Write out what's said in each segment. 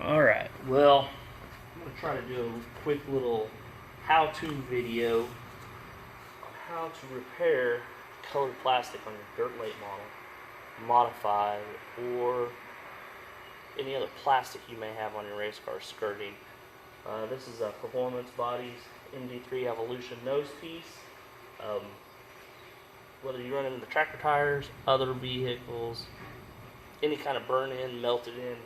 Alright, well, I'm going to try to do a quick little how-to video on how to repair colored plastic on your dirt late model, modified, or any other plastic you may have on your race car skirting. This is a Performance Bodies MD3 Evolution nose piece. Whether you run into the tractor tires, other vehicles, any kind of burn-in, melted-in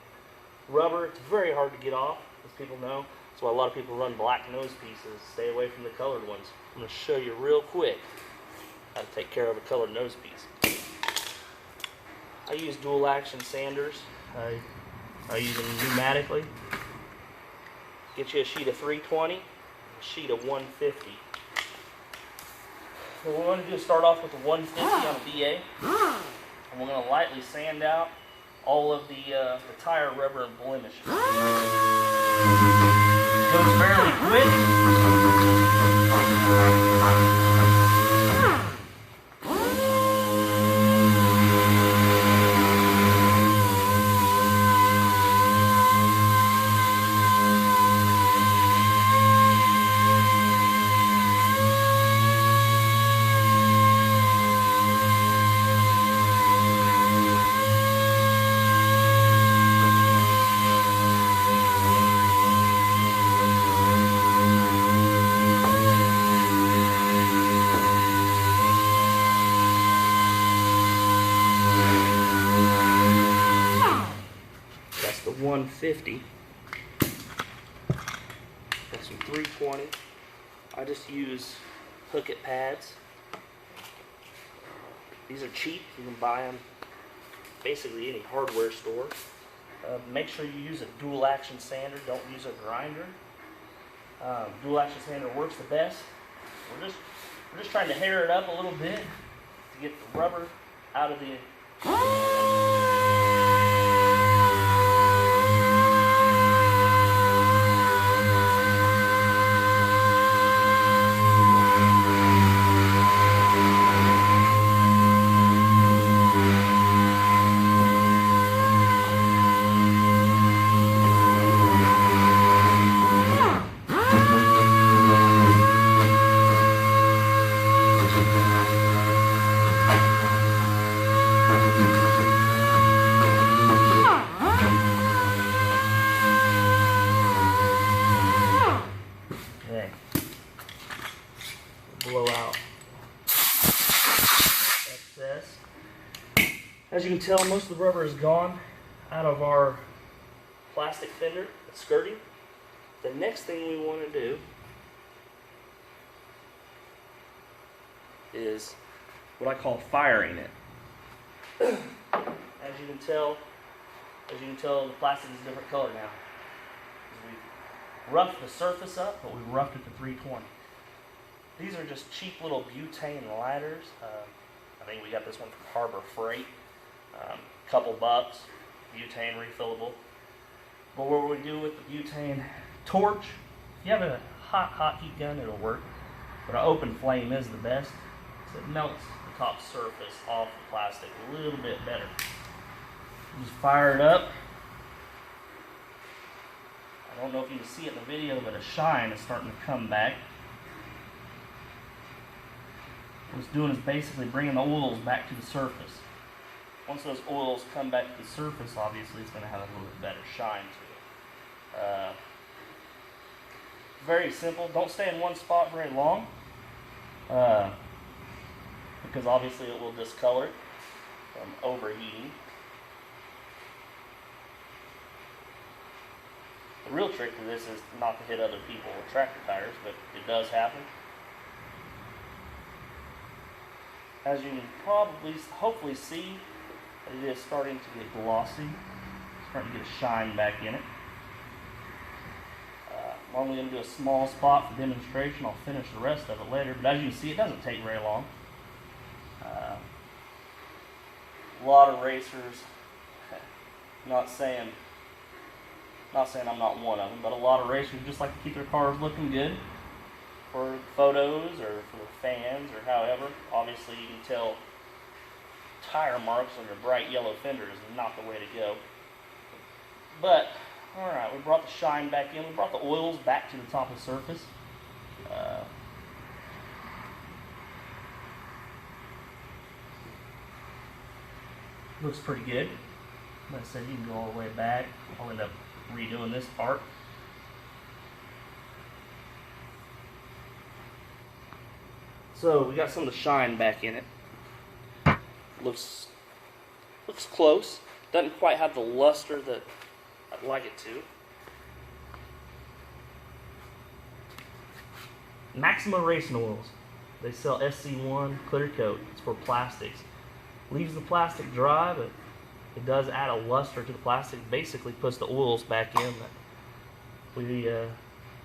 rubber, it's very hard to get off, as people know. That's why a lot of people run black nose pieces. Stay away from the colored ones. I'm going to show you real quick how to take care of a colored nose piece. I use dual action sanders. I use them pneumatically. Get you a sheet of 320, a sheet of 150. What we're going to do is start off with the 150 on a DA, and we're going to lightly sand out all of the tire rubber and blemishes. It goes fairly quick. That's the 150. Got some 320. I just use hook it pads. These are cheap. You can buy them basically any hardware store. Make sure you use a dual action sander. Don't use a grinder. Dual action sander works the best. We're just trying to hair it up a little bit to get the rubber out of the blow out excess. As you can tell, most of the rubber is gone out of our plastic fender that's skirting. The next thing we want to do is what I call firing it. As you can tell, the plastic is a different color now. We've roughed the surface up, but we roughed it to 320. These are just cheap little butane lighters. I think we got this one from Harbor Freight. Couple bucks, butane refillable. But what we do with the butane torch, if you have a hot heat gun, it'll work. But an open flame is the best. So it melts the top surface off the plastic a little bit better. Just fire it up. I don't know if you can see it in the video, but a shine is starting to come back. What it's doing is basically bringing the oils back to the surface. Once those oils come back to the surface, obviously it's going to have a little bit better shine to it. Very simple. Don't stay in one spot very long, because obviously it will discolor it from overheating. The real trick to this is not to hit other people with tractor tires, but it does happen. As you can hopefully see, it is starting to get glossy, starting to get a shine back in it. I'm only going to do a small spot for demonstration. I'll finish the rest of it later, but as you can see, it doesn't take very long. A lot of racers, not saying I'm not one of them, but a lot of racers just like to keep their cars looking good for photos or for fans or however. Obviously, you can tell tire marks on your bright yellow fender is not the way to go. But Alright, we brought the shine back in. We brought the oils back to the top of the surface. Looks pretty good. Like I said, you can go all the way back. I'll end up redoing this part. So we got some of the shine back in it. Looks close. Doesn't quite have the luster that I'd like it to. Maxima Racing Oils. They sell SC1 clear coat. It's for plastics. Leaves the plastic dry, but it does add a luster to the plastic. Basically puts the oils back in that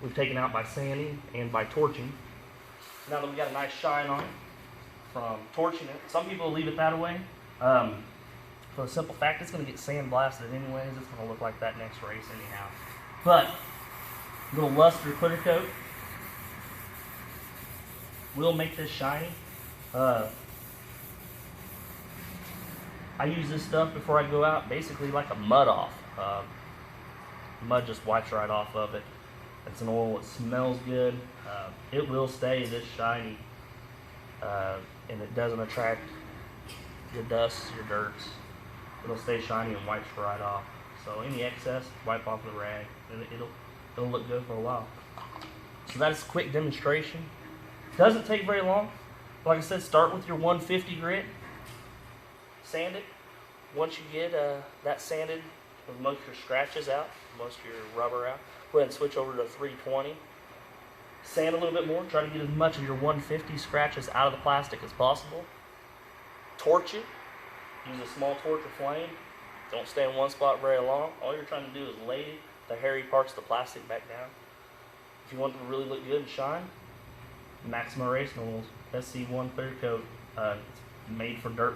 we've taken out by sanding and by torching. Now that we got a nice shine on it from torching it, some people leave it that way. For the simple fact, it's going to get sandblasted anyways. It's going to look like that next race anyhow. But a little luster clear coat will make this shiny. I use this stuff before I go out, basically like a mud off. Mud just wipes right off of it. It's an oil, it smells good. It will stay this shiny, and it doesn't attract your dusts, your dirts. It'll stay shiny and wipes right off. So any excess, wipe off the rag, and it'll look good for a while. So that is a quick demonstration. Doesn't take very long. Like I said, start with your 150 grit. Sand it. Once you get that sanded with most of your scratches out, most of your rubber out, go ahead and switch over to 320. Sand a little bit more. Try to get as much of your 150 scratches out of the plastic as possible. Torch it. Use a small torch or flame. Don't stay in one spot very long. All you're trying to do is lay the hairy parts of the plastic back down. If you want it to really look good and shine, Maxima Racing Oils SC1 clear coat. It's made for dirt.